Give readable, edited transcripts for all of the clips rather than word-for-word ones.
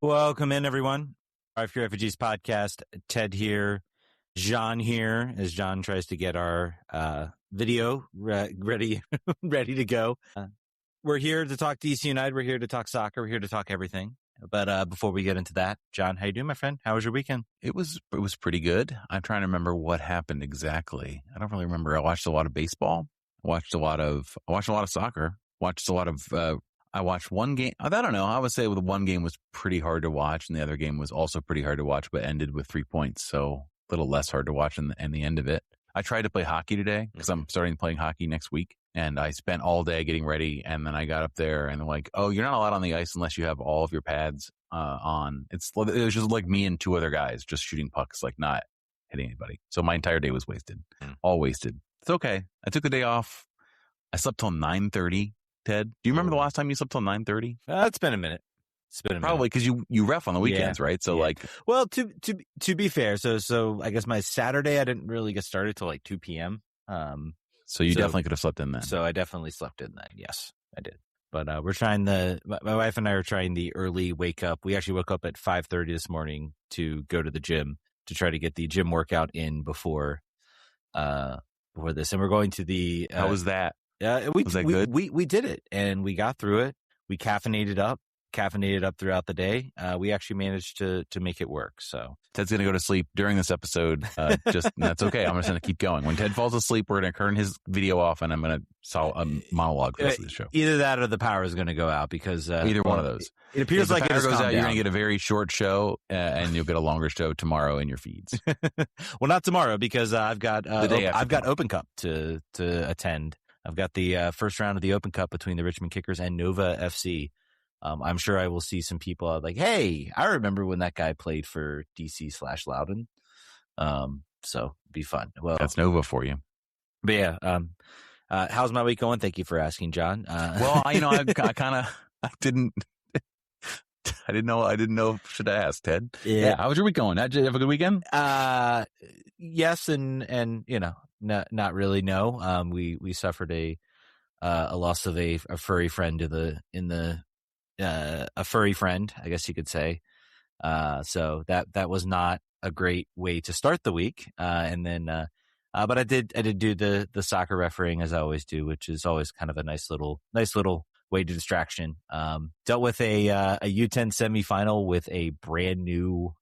Welcome in, everyone. Our Few Refugees podcast. Ted here, Jon here, as Jon tries to get our video ready to go. We're here to talk DC United. We're here to talk soccer. We're here to talk everything. But before we get into that, Jon, how you doing, my friend? How was your weekend? It was pretty good. I'm trying to remember what happened exactly. I don't really remember. I watched a lot of baseball. I watched a lot of soccer. I watched one game. I don't know. I would say the one game was pretty hard to watch, and the other game was also pretty hard to watch, but ended with 3 points. So a little less hard to watch in the end of it. I tried to play hockey today because I'm starting playing hockey next week. And I spent all day getting ready. And then I got up there and they're like, oh, you're not allowed on the ice unless you have all of your pads on. It was just like me and two other guys just shooting pucks, like not hitting anybody. So my entire day was wasted, all wasted. It's okay. I took the day off. I slept till 9:30. Ted, do you remember the last time you slept till 9:30? It's been a minute. Probably because you ref on the weekends, right? So well, to be fair, so I guess my Saturday I didn't really get started till like 2 p.m. So you definitely could have slept in then. So I definitely slept in then. Yes, I did. But we're trying my wife and I are trying the early wake up. We actually woke up at 5:30 this morning to go to the gym to try to get the gym workout in before this. And we're going to the. How was that? Was that good? We did it and we got through it. We caffeinated up throughout the day. We actually managed to make it work. So Ted's going to go to sleep during this episode. That's okay. I'm just going to keep going. When Ted falls asleep, we're going to turn his video off and I'm going to monologue for the rest of the show. Either that or the power is going to go out because either one of those. It appears like if the power it goes out, you're going to down. get a very short show and you'll get a longer show tomorrow in your feeds. Well, not tomorrow because I've got Open Cup to attend. I've got the first round of the Open Cup between the Richmond Kickers and Nova FC. I'm sure I will see some people like, hey, I remember when that guy played for DC/Loudoun. So be fun. Well, that's Nova for you. But yeah, how's my week going? Thank you for asking, Jon. Well, I didn't know. Should I ask, Ted? Yeah. How was your week going? Did you have a good weekend? Yes, and not really. No. We suffered a loss of a furry friend a furry friend, I guess you could say. So that was not a great way to start the week. And then, but I did do the soccer refereeing as I always do, which is always kind of a nice little way to distraction. Dealt with a U10 semifinal with a brand new,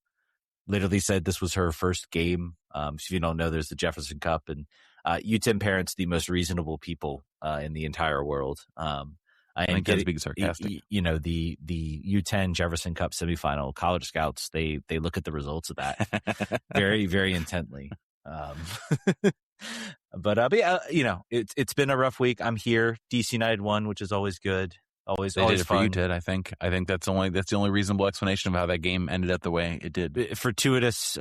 literally said this was her first game. If you don't know, there's the Jefferson Cup and, U10 parents, the most reasonable people, in the entire world. I think that's being sarcastic. The U10 Jefferson Cup semifinal, college scouts, they look at the results of that very, very intently. But yeah, it's been a rough week. I'm here. DC United won, which is always good. Always fun for you, Ted. I think that's the only reasonable explanation of how that game ended up the way it did. Fortuitous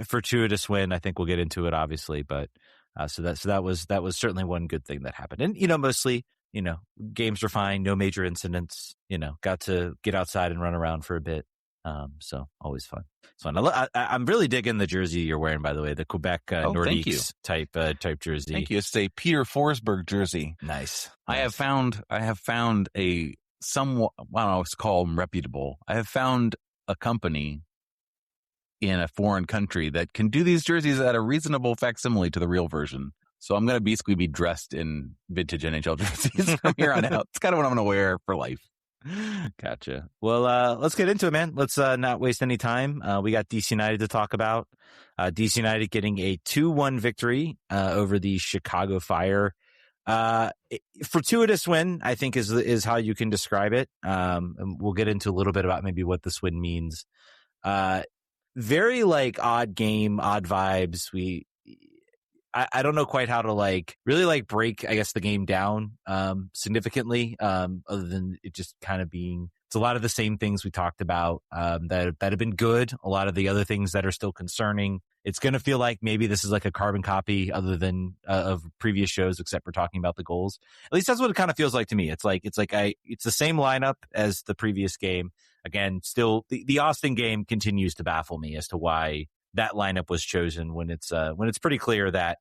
win. I think we'll get into it, obviously, but so that was certainly one good thing that happened. And mostly, games were fine, no major incidents. Got to get outside and run around for a bit. So always fun. It's fun. I'm really digging the jersey you're wearing, by the way, the Quebec Nordiques type jersey. Thank you. It's a Peter Forsberg jersey. Nice. I have found a somewhat, I don't know, it's called reputable. I have found a company in a foreign country that can do these jerseys at a reasonable facsimile to the real version. So I'm going to basically be dressed in vintage NHL jerseys from here on out. It's kind of what I'm going to wear for life. Gotcha. Well, let's get into it, man. Let's not waste any time. We got DC United to talk about. DC United getting a 2-1 victory over the Chicago Fire. Fortuitous win, I think, is how you can describe it. And we'll get into a little bit about maybe what this win means. Very odd game, odd vibes. I don't know quite how to really break, I guess, the game down significantly, other than it just kind of being, it's a lot of the same things we talked about that have been good. A lot of the other things that are still concerning. It's going to feel like maybe this is like a carbon copy other than of previous shows, except for talking about the goals. At least that's what it kind of feels like to me. It's the same lineup as the previous game. Again, still the Austin game continues to baffle me as to why that lineup was chosen when it's pretty clear that,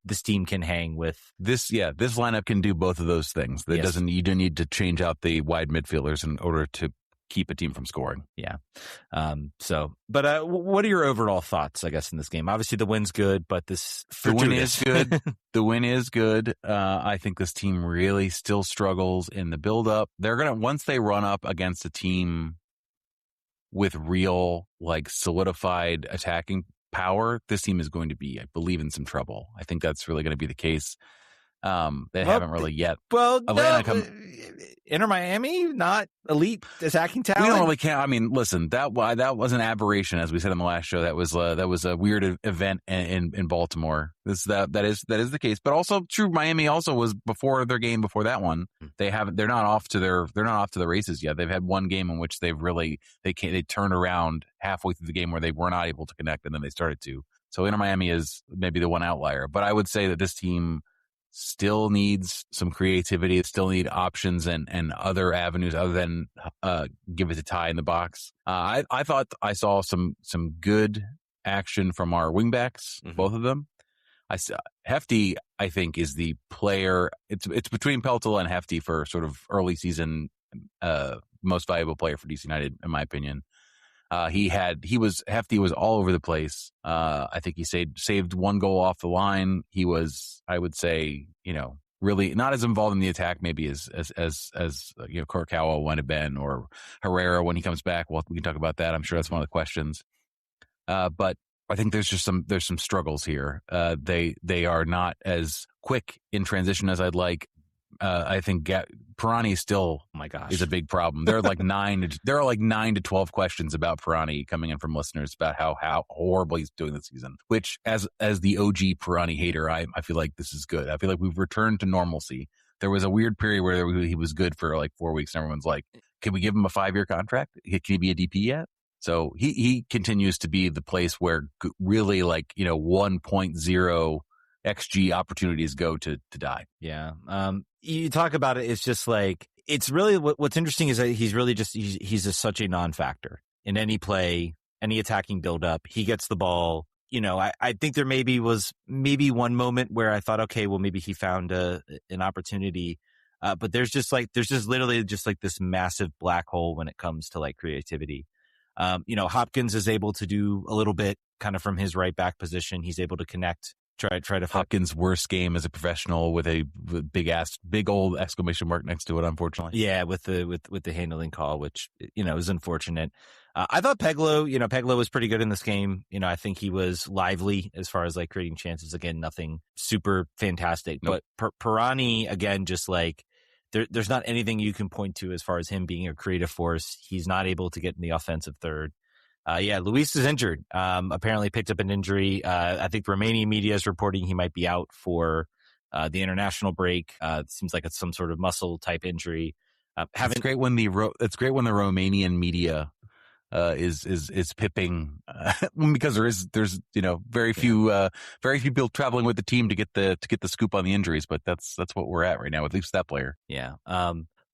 this team can hang with this. Yeah, this lineup can do both of those things. You don't need to change out the wide midfielders in order to keep a team from scoring. Yeah. But what are your overall thoughts, I guess, in this game? Obviously, the win's good, but this fortuitous. The win is good. The win is good. I think this team really still struggles in the build-up. They're going to, once they run up against a team with real, like, solidified attacking power, this team is going to be, I believe, in some trouble. I think that's really going to be the case. They haven't really yet. Well, Inter Miami, not elite attacking talent. We don't really count. I mean, listen, that was an aberration, as we said in the last show. That was a weird event in Baltimore. That is the case. But also true, Miami also was before their game before that one. They're not off to the races yet. They've had one game in which they turned around halfway through the game where they were not able to connect, and then they started to. So Inter Miami is maybe the one outlier. But I would say that this team still needs some creativity. It still need options and other avenues other than give it to Ty in the box. I thought I saw some good action from our wingbacks, both of them. Hefti, I think, is the player. It's between Peltola and Hefti for sort of early season most valuable player for DC United, in my opinion. Hefti was all over the place. I think he saved one goal off the line. He was, I would say, really not as involved in the attack maybe as Kurokawa might have been, or Herrera when he comes back. Well, we can talk about that. I'm sure that's one of the questions. But I think there's some struggles here. They are not as quick in transition as I'd like. I think Pirani still, oh my gosh, is a big problem. There are like 9 to 12 questions about Pirani coming in from listeners about how horrible he's doing this season. Which, as the OG Pirani hater, I feel like this is good. I feel like we've returned to normalcy. There was a weird period where he was good for like 4 weeks, and everyone's like, "Can we give him a 5-year contract? Can he be a DP yet?" So he continues to be the place where really 1.0 XG opportunities go to die. Yeah. You talk about it. It's just like, it's really what's interesting is that he's really he's just such a non-factor in any play, any attacking buildup. He gets the ball. I think there was one moment where I thought, okay, well, maybe he found an opportunity. But there's literally this massive black hole when it comes to like creativity. Hopkins is able to do a little bit kind of from his right back position. He's able to connect. Try to Hopkins' worst game as a professional with a big old exclamation mark next to it, unfortunately. Yeah, with the handling call, which is unfortunate. I thought Peglo was pretty good in this game. I think he was lively as far as like creating chances. Again, nothing super fantastic, nope. But Pirani, again, just like there's not anything you can point to as far as him being a creative force. He's not able to get in the offensive third. Luis is injured. Apparently picked up an injury. I think Romanian media is reporting he might be out for the international break. It seems like it's some sort of muscle type injury. It's great when the Romanian media is pipping because there's very few people traveling with the team to get the scoop on the injuries. But that's what we're at right now, at least that player. Yeah.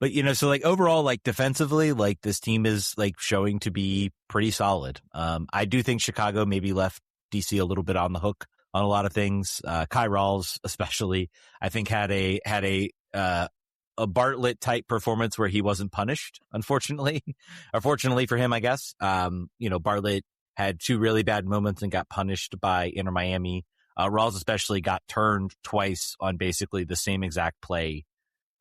But, so like overall, like defensively, like this team is like showing to be pretty solid. I do think Chicago maybe left DC a little bit on the hook on a lot of things. Kai Rawls, especially, I think had a Bartlett type performance where he wasn't punished, unfortunately, or fortunately for him, I guess. Bartlett had 2 really bad moments and got punished by Inter Miami. Rawls especially got turned twice on basically the same exact play.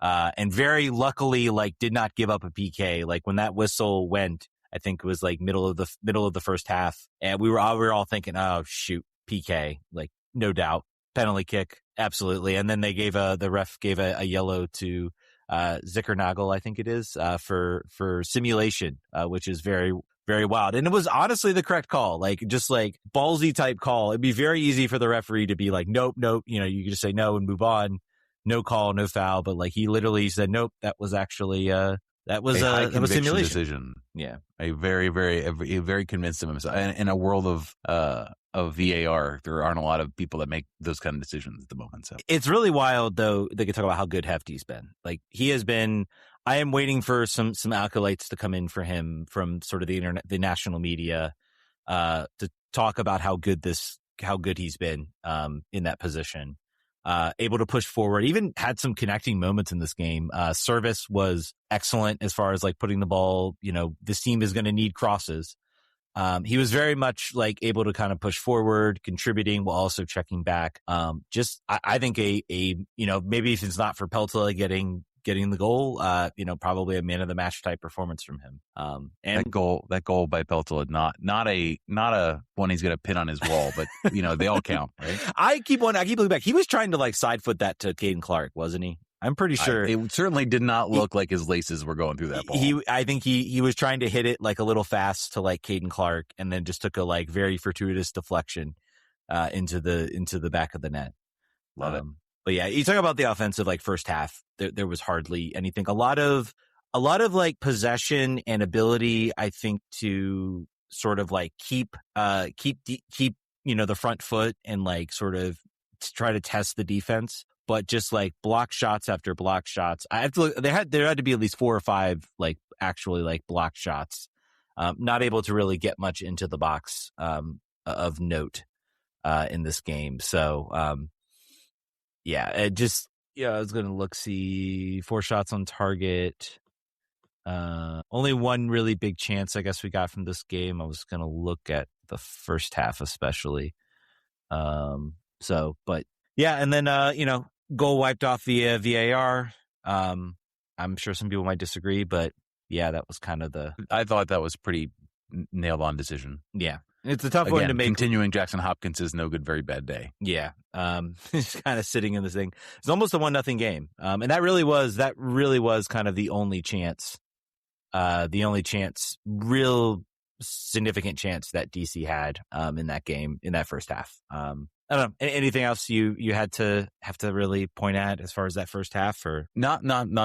And very luckily, like, did not give up a PK. Like when that whistle went, I think it was like middle of the first half, and we were all thinking, oh shoot, PK, like no doubt, penalty kick, absolutely. And then the ref gave a yellow to Zickernagel, I think it is, for simulation, which is very, very wild. And it was honestly the correct call, like just like ballsy type call. It'd be very easy for the referee to be like, nope, you can just say no and move on. No call, no foul, but like he literally said, nope, that was actually that was a simulation decision. Yeah, a very convinced of himself. In a world of VAR, there aren't a lot of people that make those kind of decisions at the moment. So it's really wild, though. They could talk about how good Hefty's been. Like he has been. I am waiting for some acolytes to come in for him from sort of the national media to talk about how good he's been in that position. able to push forward, even had some connecting moments in this game. Service was excellent as far as like putting the ball, this team is going to need crosses. He was very much like able to kind of push forward, contributing while also checking back. I think maybe if it's not for Peltola getting the goal, probably a man of the match type performance from him. And that goal by Peltola, not a one he's going to pin on his wall, but they all count, right? I keep looking back. He was trying to like side foot that to Caden Clark, wasn't he? I'm pretty sure it certainly did not look like his laces were going through that ball. I think he was trying to hit it like a little fast to like Caden Clark, and then just took a like very fortuitous deflection into the back of the net. Love it. But yeah, you talk about the offensive like first half. There was hardly anything. A lot of like possession and ability, I think, to sort of like keep the front foot and like sort of try to test the defense. But just like block shots after block shots. I have to look. There had to be at least 4 or 5 like actually like block shots. Not able to really get much into the box of note in this game. So I was going to see 4 shots on target. Only one really big chance I guess we got from this game. I was going to look at the first half especially. But yeah, and then goal wiped off via VAR. I'm sure some people might disagree, but yeah, that was kind of I thought that was pretty nailed on decision. Yeah. It's a tough one to make. Continuing Jackson Hopkins is no good, very bad day. Yeah. Just kind of sitting in this thing. It's almost a 1-0 game. And that really was kind of the only chance, real significant chance that DC had in that game, in that first half. I don't know. Anything else you had to have to really point at as far as that first half, or not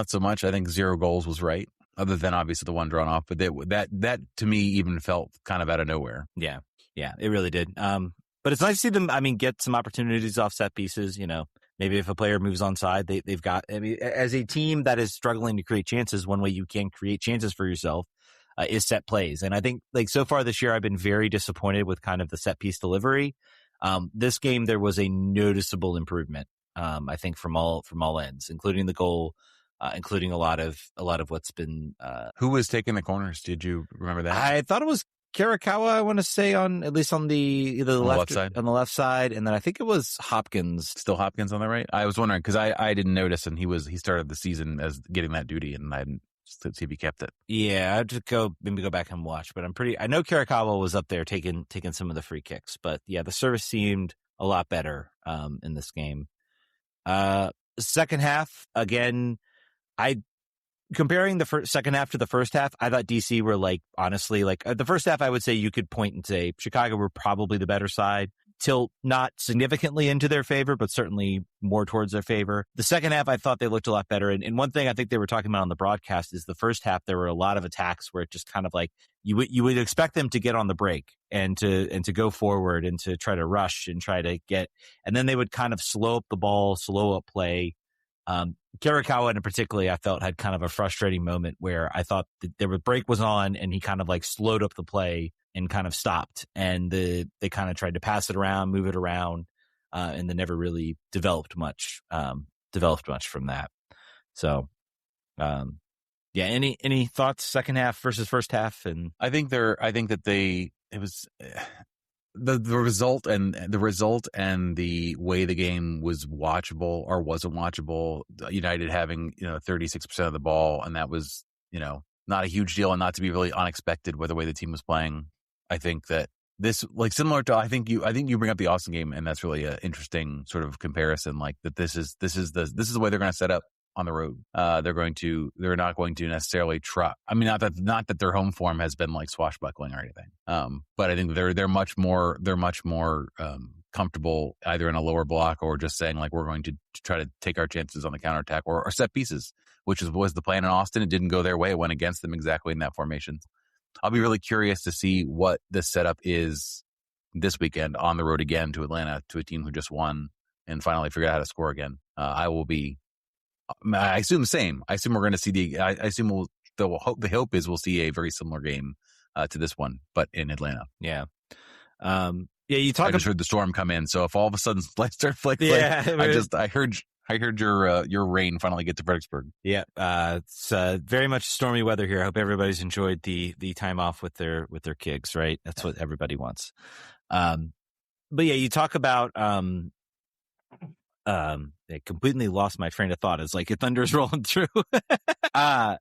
so much. I think 0 goals was right, other than obviously the one drawn off. But that to me even felt kind of out of nowhere. Yeah, it really did. But it's nice to see them. I mean, get some opportunities off set pieces. Maybe if a player moves onside, they've got. I mean, as a team that is struggling to create chances, one way you can create chances for yourself is set plays. And I think like so far this year, I've been very disappointed with kind of the set piece delivery. This game, there was a noticeable improvement, I think, from all ends, including the goal, including a lot of what's been. Who was taking the corners? Did you remember that? I thought it was Kurokawa, I want to say, at least on the left side. On the left side, and then I think it was Hopkins. Still Hopkins on the right? I was wondering because I didn't notice, and he started the season as getting that duty, and I didn't see if he kept it. Yeah, I have to maybe go back and watch, but I know Kurokawa was up there taking some of the free kicks, but yeah, the service seemed a lot better in this game. Second half, again, comparing the second half to the first half, I thought DC were like, honestly, like the first half, I would say you could point and say Chicago were probably the better side. Tilt not significantly into their favor, but certainly more towards their favor. The second half, I thought they looked a lot better. And one thing I think they were talking about on the broadcast is the first half, there were a lot of attacks where it just kind of like you would expect them to get on the break and to go forward and to try to rush and try to get, and then they would kind of slow up the ball, slow up play. Kurokawa in particular, I felt had kind of a frustrating moment where I thought the break was on and he kind of like slowed up the play and kind of stopped, and they kind of tried to pass it around, move it around, and then never really developed much from that. So, any thoughts second half versus first half? And I think the result and the way the game was watchable or wasn't watchable, United having 36% of the ball, and that was not a huge deal and not to be really unexpected with the way the team was playing. I think that this, like, similar to, I think you bring up the Austin game, and that's really an interesting sort of comparison. Like that, this is the way they're going to set up on the road. They're not going to necessarily try. I mean, not that their home form has been like swashbuckling or anything. But I think they're much more comfortable either in a lower block or just saying like, we're going to try to take our chances on the counterattack or set pieces, which was the plan in Austin. It didn't go their way. It went against them exactly in that formation. I'll be really curious to see what the setup is this weekend on the road again to Atlanta, to a team who just won and finally figured out how to score again. I assume the same. I assume we're going to see the hope is we'll see a very similar game to this one, but in Atlanta. Yeah. Yeah, you talk. I just heard the storm come in. So if all of a sudden lights start flickering, yeah, I heard your rain finally get to Fredericksburg. Yeah, it's very much stormy weather here. I hope everybody's enjoyed the time off with their kids. Right, that's what everybody wants. But yeah, you talk about I completely lost my train of thought. It's like a thunder's rolling through. I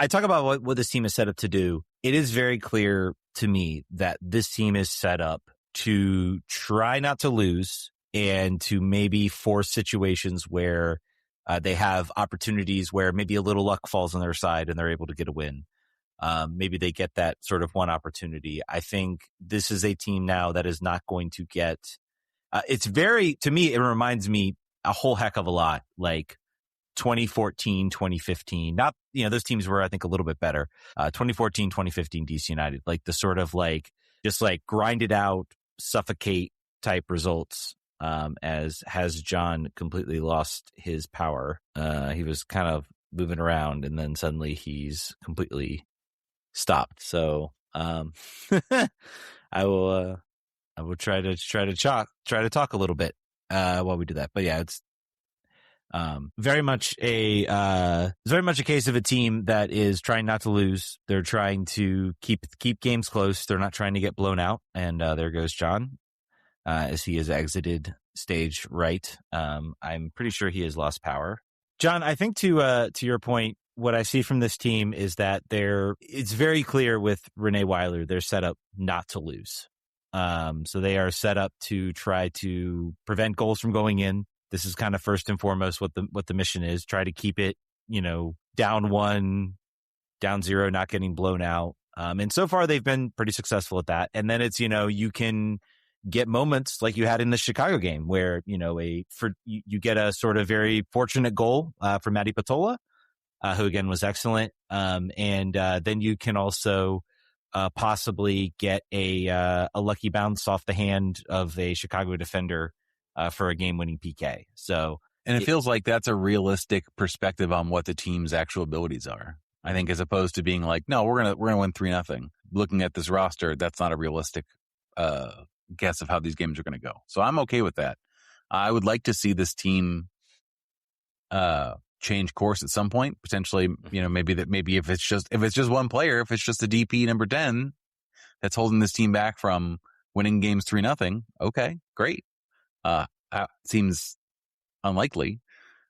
talk about what this team is set up to do. It is very clear to me that this team is set up to try not to lose and to maybe force situations where they have opportunities where maybe a little luck falls on their side and they're able to get a win. Maybe they get that sort of one opportunity. I think this is a team now that is not going to get. To me, it reminds me a whole heck of a lot like 2014, 2015. Not, those teams were, I think, a little bit better. 2014, 2015 DC United, like the sort of like, just like grind it out, suffocate type results. As has Jon completely lost his power. He was kind of moving around and then suddenly he's completely stopped. So, I will try to talk a little bit, while we do that. But yeah, it's, very much a case of a team that is trying not to lose. They're trying to keep games close. They're not trying to get blown out. And, there goes Jon, as he has exited stage right. I'm pretty sure he has lost power. Jon, I think to your point, what I see from this team is that it's very clear with Rene Weiler, they're set up not to lose. So they are set up to try to prevent goals from going in. This is kind of first and foremost what the mission is. Try to keep it, down 1, down 0, not getting blown out. And so far they've been pretty successful at that. And then it's, you can get moments like you had in the Chicago game where, you get a sort of very fortunate goal, from Matti Peltola, who again was excellent. And then you can also, possibly get a lucky bounce off the hand of a Chicago defender, for a game-winning PK. So, and it feels like that's a realistic perspective on what the team's actual abilities are. I think, as opposed to being like, no, we're gonna win 3-0. Looking at this roster, that's not a realistic guess of how these games are going to go. So I'm okay with that. I would like to see this team change course at some point. Potentially, maybe if it's just one player, if it's just a DP number 10 that's holding this team back from winning games 3-0. Okay, great. Seems unlikely,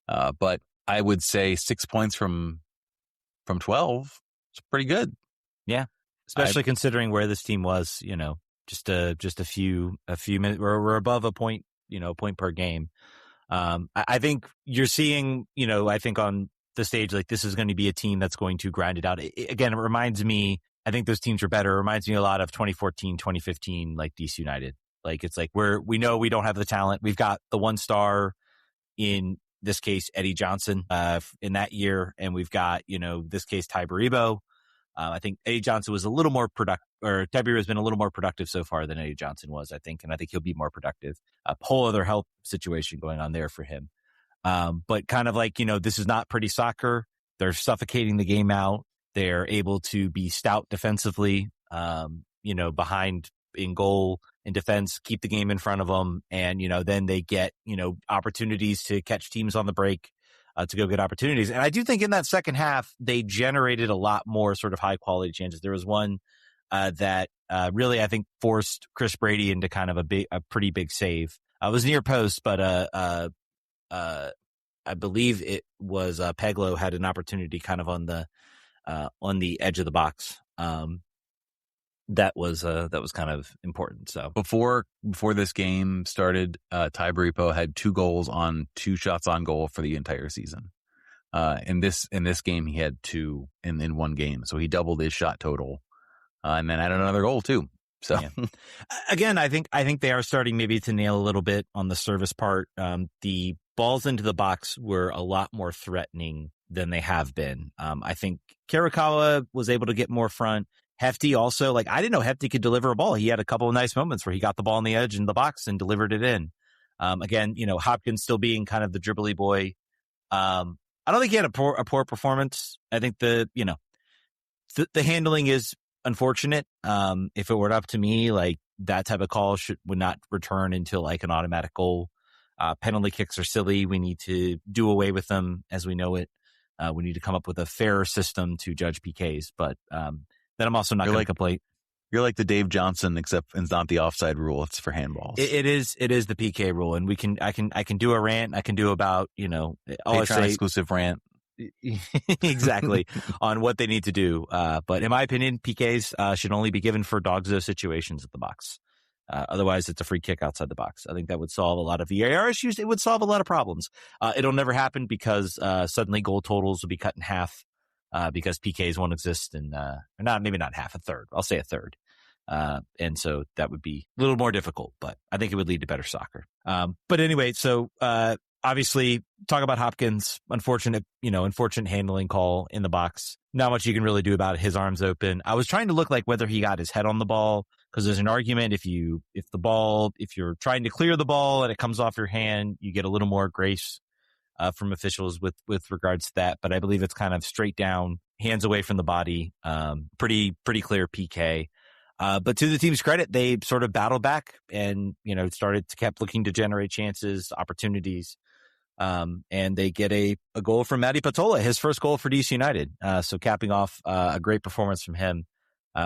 but I would say 6 points from 12 is pretty good. Yeah, especially considering where this team was. Just a few minutes. We're above a point. Point per game. I think you're seeing. I think on the stage, like, this is going to be a team that's going to grind it out. Again, it reminds me. I think those teams are better. It reminds me a lot of 2014, 2015, like DC United. Like, it's like we know we don't have the talent. We've got the one star, in this case, Eddie Johnson, in that year. And we've got, this case, Ty Baribo. I think Eddie Johnson was a little more productive, or Ty Baribo has been a little more productive so far than Eddie Johnson was, I think. And I think he'll be more productive. A whole other health situation going on there for him. But kind of like, this is not pretty soccer. They're suffocating the game out. They're able to be stout defensively, behind in goal, in defense, keep the game in front of them. And, then they get, opportunities to catch teams on the break, to go get opportunities. And I do think in that second half, they generated a lot more sort of high quality chances. There was one that really, I think, forced Chris Brady into kind of a pretty big save. It was near post, but I believe it was Peglo had an opportunity kind of on the edge of the box. That was kind of important. So before this game started, Ty Baribo had 2 goals on 2 shots on goal for the entire season. In this game, he had 2 in one game, so he doubled his shot total, and then added another goal too. So yeah. Again, I think they are starting maybe to nail a little bit on the service part. The balls into the box were a lot more threatening than they have been. I think Kurokawa was able to get more front. Hefti also, like, I didn't know Hefti could deliver a ball. He had a couple of nice moments where he got the ball on the edge in the box and delivered it in. Again, Hopkins still being kind of the dribbly boy. I don't think he had a poor performance. I think the handling is unfortunate. If it were up to me, like that type of call would not return until like an automatic goal. Penalty kicks are silly. We need to do away with them as we know it. We need to come up with a fairer system to judge PKs. But then I'm also not going to complain. You're like the Dave Johnson, except it's not the offside rule. It's for handballs. It is the PK rule, and I can do a rant. I can do about Patreon exclusive rant. Exactly on what they need to do. But in my opinion, PKs should only be given for dogzo situations at the box. Otherwise, it's a free kick outside the box. I think that would solve a lot of VAR issues. It would solve a lot of problems. It'll never happen because suddenly goal totals will be cut in half because PKs won't exist, and maybe not half, a third. I'll say a third. And so that would be a little more difficult, but I think it would lead to better soccer. But anyway, so obviously talk about Hopkins, unfortunate handling call in the box. Not much you can really do about it. His arms open. I was trying to look like whether he got his head on the ball, because there's an argument if you're trying to clear the ball and it comes off your hand, you get a little more grace from officials with regards to that. But I believe it's kind of straight down, hands away from the body. Pretty clear PK. But to the team's credit, they sort of battled back and, kept looking to generate chances, opportunities. And they get a goal from Matti Peltola, his first goal for DC United. So capping off a great performance from him.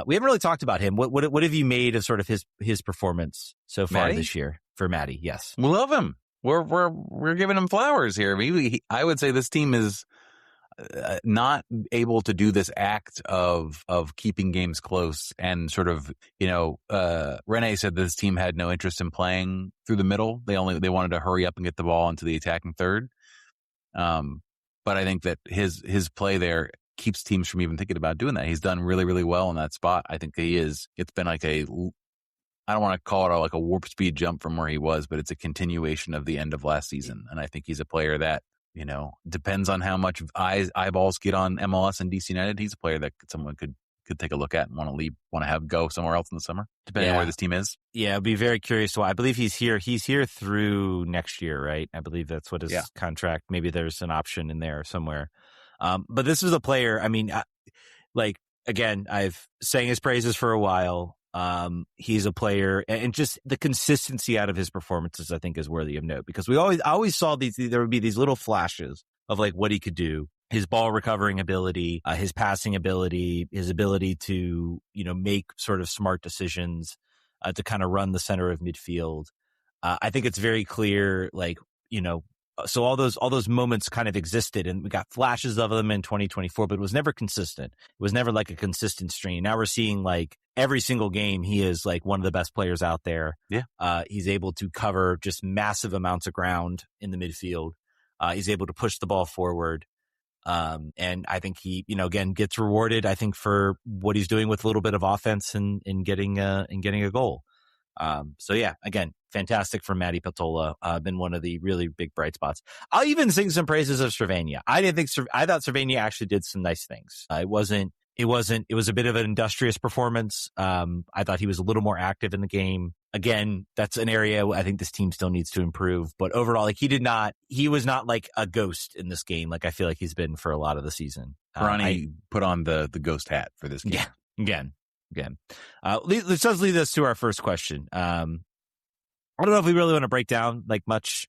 We haven't really talked about him. What have you made of sort of his performance so far this year for Matti? Yes. We love him. We're giving him flowers here. I would say this team is not able to do this act of keeping games close and sort of, Rene said this team had no interest in playing through the middle. They wanted to hurry up and get the ball into the attacking third. But I think that his play there keeps teams from even thinking about doing that. He's done really, really well in that spot. I think it's been like I don't want to call it like a warp speed jump from where he was, but it's a continuation of the end of last season. And I think he's a player that, depends on how much eyeballs get on MLS and DC United. He's a player that someone could take a look at and want to go somewhere else in the summer, depending on where this team is. Yeah, I'd be very curious. I believe he's here. He's here through next year, right? I believe that's what his contract. Maybe there's an option in there somewhere. But this is a player. I mean, again, I've sang his praises for a while. He's a player, and just the consistency out of his performances, I think, is worthy of note, because we always saw there would be these little flashes of like what he could do, his ball recovering ability, his passing ability, his ability to, make sort of smart decisions, to kind of run the center of midfield. I think it's very clear, so all those moments kind of existed, and we got flashes of them in 2024, but it was never consistent. It was never like a consistent stream. Now we're seeing like every single game, he is like one of the best players out there. Yeah. He's able to cover just massive amounts of ground in the midfield. He's able to push the ball forward. And I think he, again, gets rewarded, I think, for what he's doing with a little bit of offense and getting a goal. So yeah, again, fantastic for Matti Peltola. Been one of the really big bright spots. I'll even sing some praises of Slovenia. I thought Slovenia actually did some nice things. It was a bit of an industrious performance. I thought he was a little more active in the game. Again, that's an area I think this team still needs to improve. But overall, he was not like a ghost in this game, like I feel like he's been for a lot of the season. Pirani put on the ghost hat for this game. Yeah, again. Let's just lead us to our first question. I don't know if we really want to break down like much.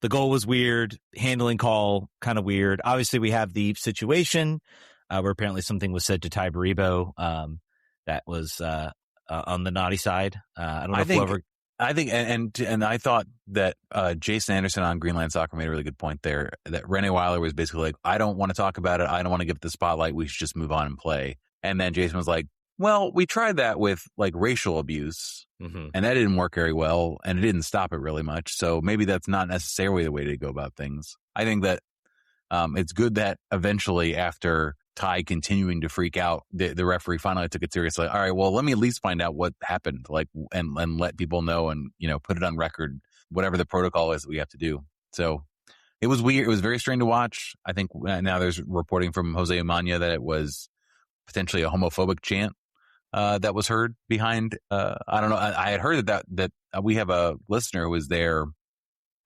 The goal was weird. Handling call, kind of weird. Obviously, we have the situation where apparently something was said to Ty Baribo that was on the naughty side. I don't know I think, and I thought that Jason Anderson on Greenland Soccer made a really good point there, that Rene Weiler was basically like, I don't want to talk about it. I don't want to give it the spotlight. We should just move on and play. And then Jason was like, well, we tried that with like racial abuse, and that didn't work very well, and it didn't stop it really much. So maybe that's not necessarily the way to go about things. I think that it's good that eventually, after Ty continuing to freak out, the referee finally took it seriously. All right, well, let me at least find out what happened, and let people know, and put it on record, whatever the protocol is that we have to do. So it was weird. It was very strange to watch. I think now there's reporting from Jose Umania that it was potentially a homophobic chant that was heard behind. I don't know. I had heard that we have a listener who was there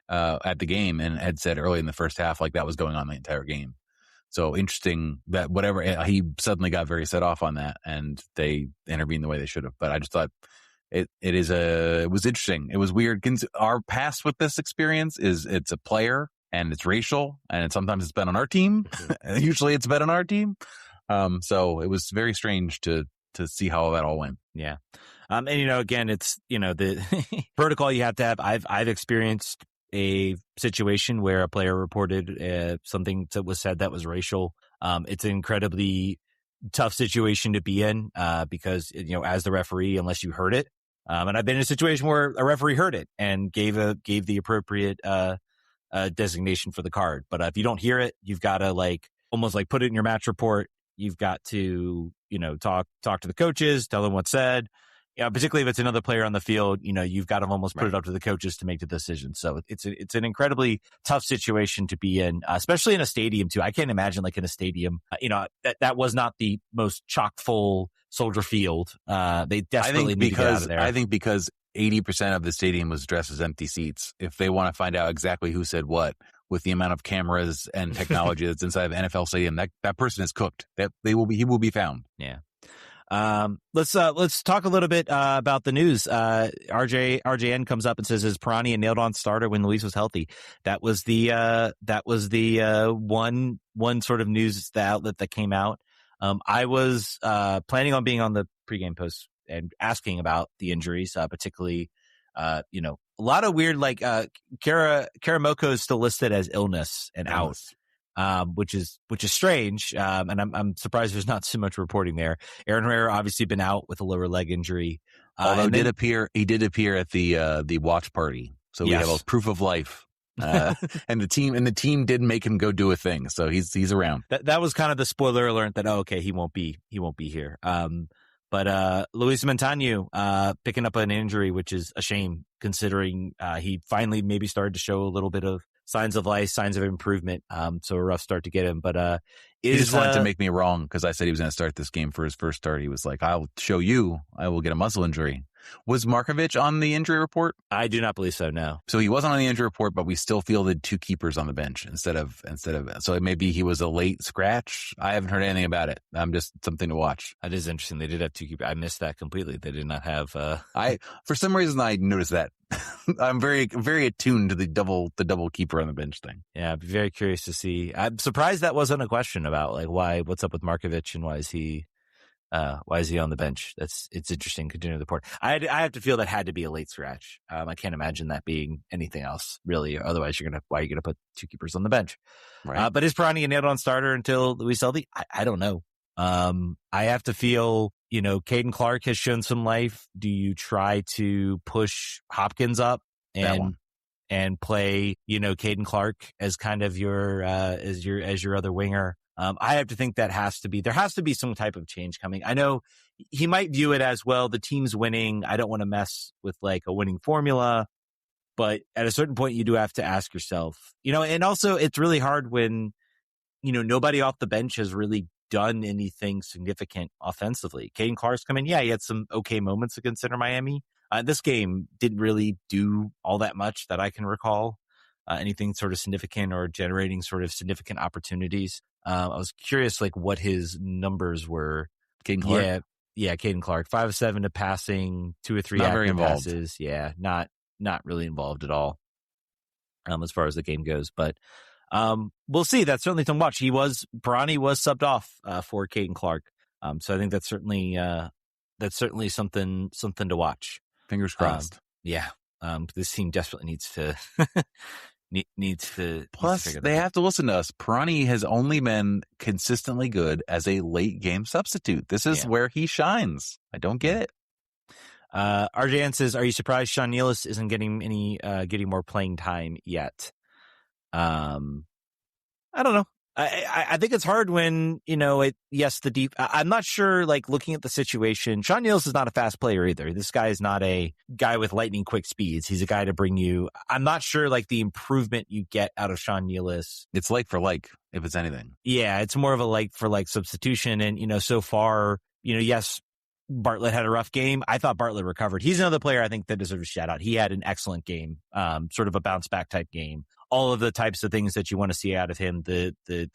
at the game and had said early in the first half, like that was going on the entire game. So interesting that whatever he suddenly got very set off on that, and they intervened the way they should have. But I just thought it was interesting. It was weird. Our past with this experience is it's a player and it's racial, and sometimes it's been on our team. Usually it's been on our team. So it was very strange to see how that all went. Yeah. And again, it's the protocol you have to have. I've experienced a situation where a player reported something that was said that was racial. It's an incredibly tough situation to be in because as the referee, unless you heard it, and I've been in a situation where a referee heard it and gave the appropriate designation for the card. But if you don't hear it, you've got to almost put it in your match report. You've got to talk to the coaches, tell them what's said. Particularly if it's another player on the field, you've got to almost put it up to the coaches to make the decision. So it's an incredibly tough situation to be in, especially in a stadium too. I can't imagine in a stadium, that was not the most chock full Soldier Field. They desperately need to get out of there. I think because 80% of the stadium was dressed as empty seats. If they want to find out exactly who said what, with the amount of cameras and technology that's inside of NFL stadium, that person is cooked. He will be found. Yeah. Let's talk a little bit about the news. RJN comes up and says, "Is Pirani a nailed-on starter when Luis was healthy?" That was the one sort of news outlet that came out. I was planning on being on the pregame post and asking about the injuries, particularly a lot of weird Karamoko is still listed as illness and out. Which is strange. And I'm surprised there's not so much reporting there. Aaron Herrera obviously been out with a lower leg injury. Although he did appear at the watch party. So we have a proof of life. And the team did make him go do a thing. So he's around. That was kind of the spoiler alert that, okay, he won't be here. But Luis Munteanu picking up an injury, which is a shame considering he finally maybe started to show a little bit of signs of life, signs of improvement. So a rough start to get him. But he just wanted to make me wrong because I said he was going to start this game for his first start. He was like, "I'll show you. I will get a muscle injury." Was Markovic on the injury report? I do not believe so, no. So he wasn't on the injury report, but we still fielded 2 keepers on the bench instead of so maybe he was a late scratch. I haven't heard anything about it. Just something to watch. That is interesting. They did have 2 keepers. I missed that completely. They did not have for some reason I noticed that. I'm very, very attuned to the double keeper on the bench thing. Yeah, I'd be very curious to see. I'm surprised that wasn't a question about what's up with Markovic and why is he on the bench? It's interesting. Continue the report. I have to feel that had to be a late scratch. I can't imagine that being anything else really. Otherwise, why are you gonna put 2 keepers on the bench? Right. But is Pirani a nailed-on starter until Luis healthy? I don't know. I have to feel, Caden Clark has shown some life. Do you try to push Hopkins up and play, Caden Clark as kind of your other winger? I have to think there has to be some type of change coming. I know he might view it as, well, the team's winning. I don't want to mess with a winning formula, but at a certain point you do have to ask yourself, and also it's really hard when, nobody off the bench has really done anything significant offensively. Caden Clark's come in. Yeah, he had some okay moments against Inter Miami. This game didn't really do all that much that I can recall. Anything sort of significant or generating sort of significant opportunities. I was curious, what his numbers were. Caden Clark? Yeah, Caden Clark. 5 of 7 to passing, 2 or 3 not active very involved. passes. Yeah, not really involved at all as far as the game goes. But we'll see. That's certainly something to watch. Pirani was subbed off for Caden Clark. So I think that's certainly something to watch. Fingers crossed. Yeah. This team desperately needs to Plus, they have to listen to us. Pirani has only been consistently good as a late game substitute. This is where he shines. I don't get it. RJN says, "Are you surprised Sean Nealis isn't getting more playing time yet?" I don't know. I think it's hard when, I'm not sure, looking at the situation, Sean Nealis is not a fast player either. This guy is not a guy with lightning quick speeds. He's a guy to bring you. I'm not sure the improvement you get out of Sean Nealis. It's like for like, if it's anything. Yeah, it's more of a like for like substitution. And, so far, yes, Bartlett had a rough game. I thought Bartlett recovered. He's another player I think that deserves a shout out. He had an excellent game, sort of a bounce back type game. all of the types of things that you want to see out of him, the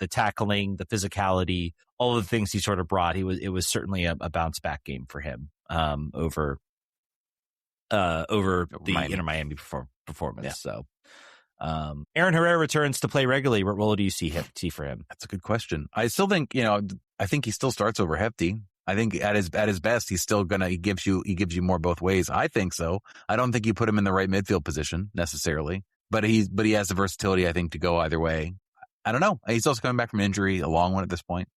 tackling, the physicality, all of the things he sort of brought. It was certainly a bounce back game for him over the Inter Miami performance. Yeah. So Aaron Herrera returns to play regularly. What role do you see for him? That's a good question. I still think, I think he still starts over Hefti. I think at his best, he's still he gives you more both ways. I think so. I don't think you put him in the right midfield position necessarily, but he has the versatility, I think, to go either way. I don't know. He's also coming back from an injury, a long one at this point.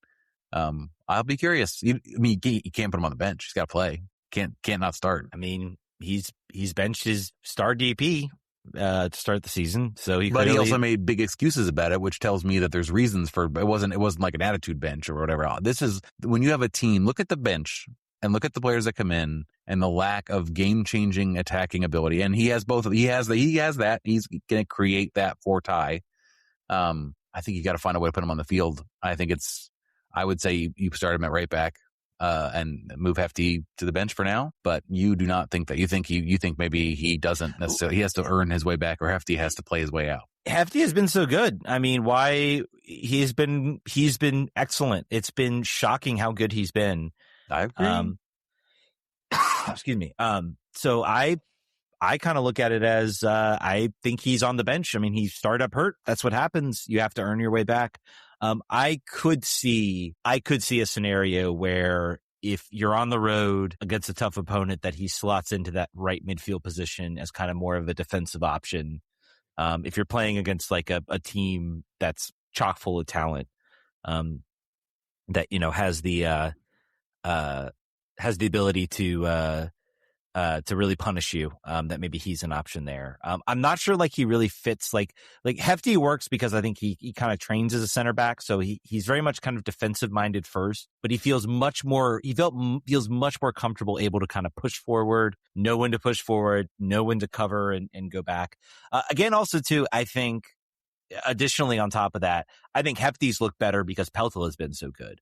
I'll be curious. You can't put him on the bench. He's got to play. Can't not start. I mean, he's benched his star DP to start the season, so he also made big excuses about it, which tells me that there's reasons for it. Wasn't like an attitude bench or whatever. This is when you have a team. Look at the bench and look at the players that come in and the lack of game-changing attacking ability. And he has both. He has that. He's going to create that for Ty. I think you got to find a way to put him on the field. I would say you start him at right back. And move Hefti to the bench for now, but you do not think that. You think maybe he doesn't necessarily. He has to earn his way back, or Hefti has to play his way out. Hefti has been so good. I mean, why he's been excellent. It's been shocking how good he's been. I agree. Excuse me. So I kind of look at it as I think he's on the bench. I mean, he started up hurt. That's what happens. You have to earn your way back. I could see a scenario where if you're on the road against a tough opponent, that he slots into that right midfield position as kind of more of a defensive option. If you're playing against like a team that's chock full of talent, that, has the ability to really punish you, that maybe he's an option there. I'm not sure he really fits like Hefti works because I think he kind of trains as a center back. So he's very much kind of defensive minded first, but he feels much more comfortable able to kind of push forward, know when to push forward, know when to cover and go back. Again, also too, I think additionally on top of that, I think Hefti's look better because Peltola has been so good.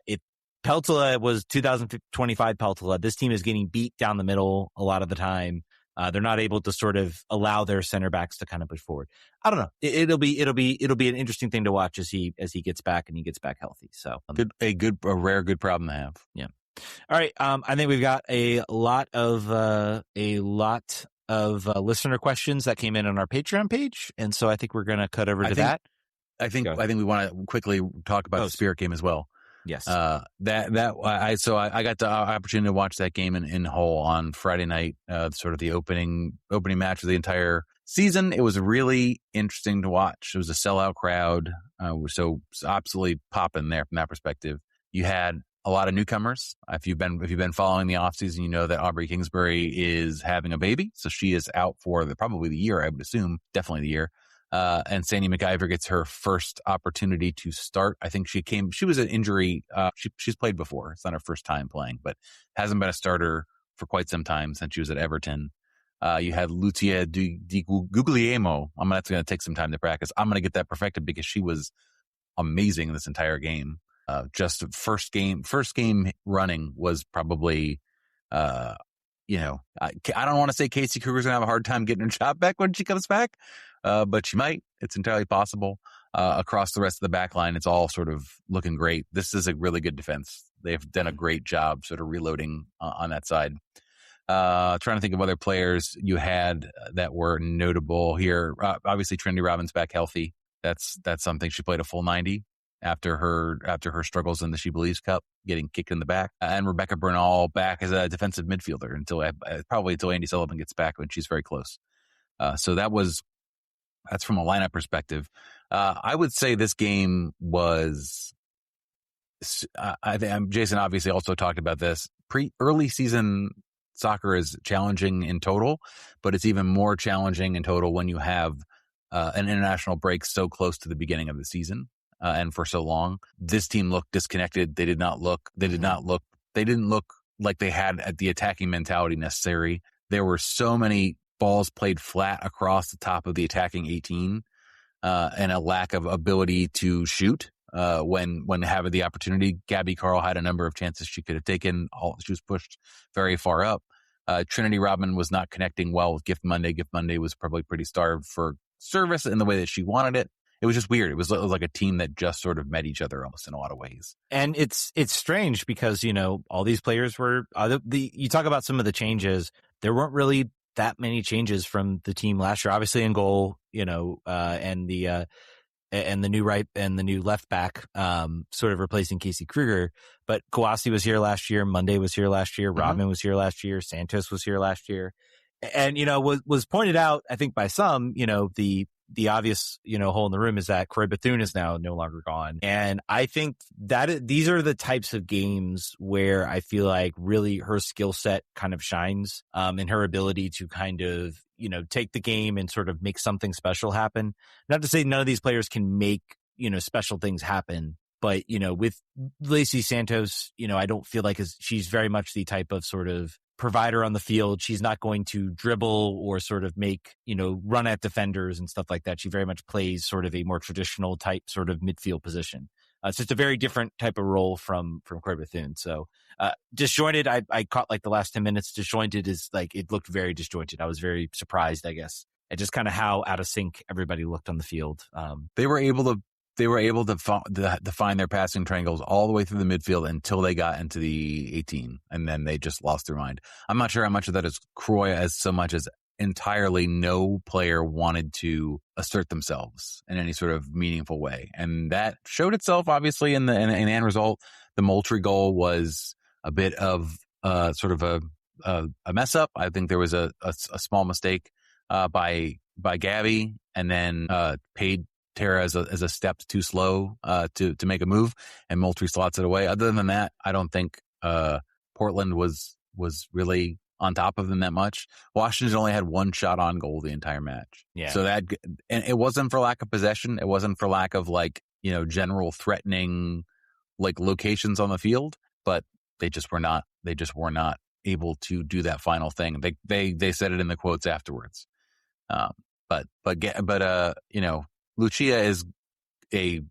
If Peltola was 2025 Peltola, this team is getting beat down the middle a lot of the time. They're not able to sort of allow their center backs to kind of push forward. I don't know. It'll be an interesting thing to watch as he gets back and he gets back healthy. So a rare good problem to have. Yeah. All right. I think we've got a lot of listener questions that came in on our Patreon page, and so I think we're going to cut over to that. I think we want to quickly talk about the Spirit game as well. Yes. I got the opportunity to watch that game in Hull on Friday night, sort of the opening match of the entire season. It was really interesting to watch. It was a sellout crowd. So absolutely popping there from that perspective. You had a lot of newcomers. If you've been following the offseason, you know that Aubrey Kingsbury is having a baby. So she is out for probably the year, I would assume, definitely the year. And Sandy McIver gets her first opportunity to start. I think she was an injury. She's played before. It's not her first time playing, but hasn't been a starter for quite some time since she was at Everton. You had Lucia Di Guglielmo. That's going to take some time to practice. I'm going to get that perfected because she was amazing in this entire game. Just first game running was probably, I don't want to say Casey Kruger's going to have a hard time getting her job back when she comes back. But she might. It's entirely possible. Across the rest of the back line, it's all sort of looking great. This is a really good defense. They've done a great job sort of reloading on that side. Trying to think of other players you had that were notable here. Obviously, Trinity Robbins back healthy. That's something. She played a full 90 after her struggles in the She Believes Cup, getting kicked in the back. And Rebecca Bernal back as a defensive midfielder until Andy Sullivan gets back, when she's very close. So that's from a lineup perspective. I would say this game was, I think Jason obviously also talked about this. Early season soccer is challenging in total, but it's even more challenging in total when you have an international break so close to the beginning of the season and for so long. This team looked disconnected. They didn't look like they had the attacking mentality necessary. There were so many balls played flat across the top of the attacking 18, and a lack of ability to shoot when having the opportunity. Gabby Carl had a number of chances she could have taken. She was pushed very far up. Trinity Rodman was not connecting well with Gift Monday. Gift Monday was probably pretty starved for service in the way that she wanted it. It was just weird. It was like a team that just sort of met each other almost in a lot of ways. And it's strange because, all these players were you talk about some of the changes. There weren't really that many changes from the team last year, obviously in goal, and the new right and the new left back, sort of replacing Casey Kruger. But Kawasi was here last year. Monday was here last year. Rodman was here last year. Santos was here last year. And, was pointed out, I think by some, the obvious, hole in the room is that Corey Bethune is now no longer gone. And I think that these are the types of games where I feel like really her skill set kind of shines, in her ability to kind of, take the game and sort of make something special happen. Not to say none of these players can make, special things happen. But, with Lacey Santos, I don't feel like she's very much the type of sort of provider on the field. She's not going to dribble or sort of make, run at defenders and stuff like that. She very much plays sort of a more traditional type sort of midfield position. It's just a very different type of role from Corey Bethune. So disjointed, I caught like the last 10 minutes. Disjointed is like, it looked very disjointed. I was very surprised, I guess, at just kind of how out of sync everybody looked on the field. They were able to find their passing triangles all the way through the midfield until they got into the 18, and then they just lost their mind. I'm not sure how much of that is Croy as so much as entirely no player wanted to assert themselves in any sort of meaningful way. And that showed itself, obviously, in the end result. The Moultrie goal was a bit of sort of a mess up. I think there was a small mistake by Gabby, and then paid Tara as a step too slow to make a move, and Moultrie slots it away. Other than that, I don't think Portland was really on top of them that much. Washington only had one shot on goal the entire match. Yeah. So and it wasn't for lack of possession. It wasn't for lack of general threatening locations on the field, but they just were not able to do that final thing. They said it in the quotes afterwards. But Lucia is a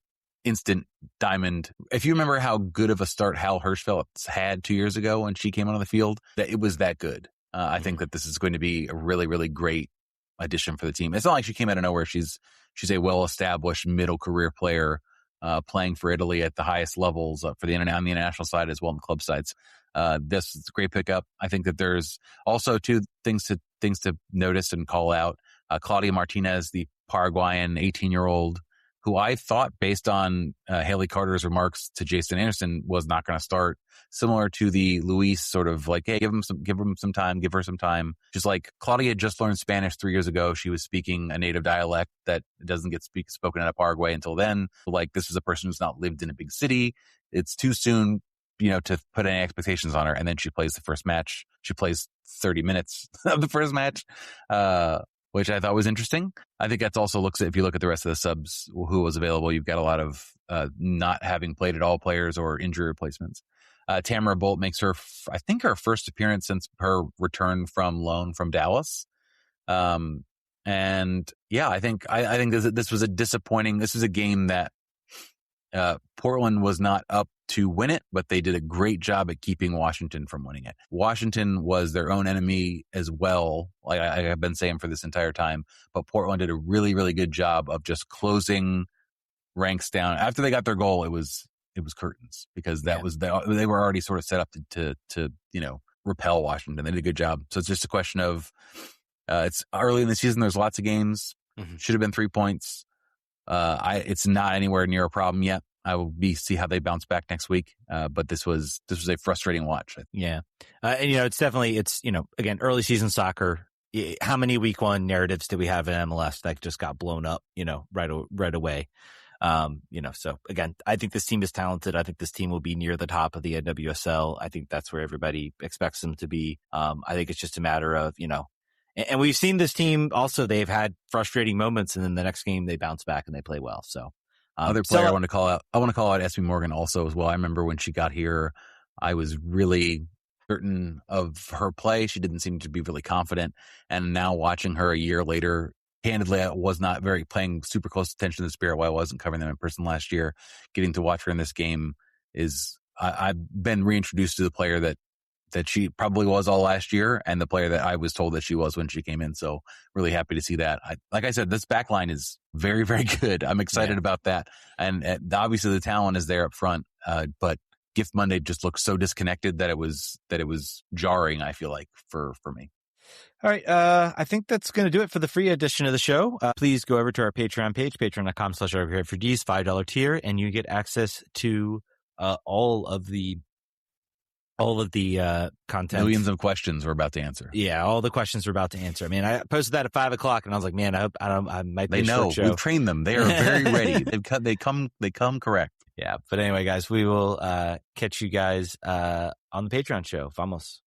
instant diamond. If you remember how good of a start Hal Hirschfeld had 2 years ago when she came onto the field, that it was that good. I think that this is going to be a really, really great addition for the team. It's not like she came out of nowhere. She's a well-established middle career player, playing for Italy at the highest levels on the international side as well on the club sides. This is a great pickup. I think that there's also two things to notice and call out. Claudia Martinez, the Paraguayan 18-year-old, who I thought, based on Haley Carter's remarks to Jason Anderson, was not going to start. Similar to the Luis sort of hey, give her some time. Just like Claudia just learned Spanish 3 years ago. She was speaking a native dialect that doesn't get spoken out of Paraguay until then. This is a person who's not lived in a big city. It's too soon, to put any expectations on her. And then she plays the first match. She plays 30 minutes of the first match, which I thought was interesting. I think that's also if you look at the rest of the subs who was available, you've got a lot of not having played at all players or injury replacements. Tamara Bolt makes her first appearance since her return from loan from Dallas. And yeah, I think this was a game that Portland was not up to win it, but they did a great job at keeping Washington from winning it. Washington was their own enemy as well, like I have been saying for this entire time, but Portland did a really, really good job of just closing ranks down. After they got their goal, it was curtains, because they were already sort of set up to repel Washington. They did a good job. So it's just a question of it's early in the season. There's lots of games. Mm-hmm. Should have been 3 points. It's not anywhere near a problem yet. I will see how they bounce back next week. But this was a frustrating watch. Yeah. And it's definitely, again, early season soccer. How many week one narratives did we have in MLS that just got blown up, right away? So again, I think this team is talented. I think this team will be near the top of the NWSL. I think that's where everybody expects them to be. I think it's just a matter of, and we've seen this team also, they've had frustrating moments, and then the next game they bounce back and they play well. So other player I want to call out SB Morgan also as well. I remember when she got here, I was really certain of her play. She didn't seem to be really confident. And now watching her a year later, candidly, I was not paying super close attention to the Spirit while I wasn't covering them in person last year. Getting to watch her in this game I've been reintroduced to the player that that she probably was all last year, and the player that I was told that she was when she came in. So really happy to see that. Like I said, this back line is very, very good. I'm excited about that. And obviously the talent is there up front. But Gift Monday just looked so disconnected that it was jarring, I feel like, for me. All right. I think that's going to do it for the free edition of the show. Please go over to our Patreon page, patreon.com/RVForDs, $5 tier, and you get access to all of the content. Millions of questions we're about to answer. Yeah, all the questions we're about to answer. I mean, I posted that at 5:00, and I was like, man, I might be a short show. We've trained them. They are very ready. They come correct. Yeah, but anyway, guys, we will catch you guys on the Patreon show. Vamos.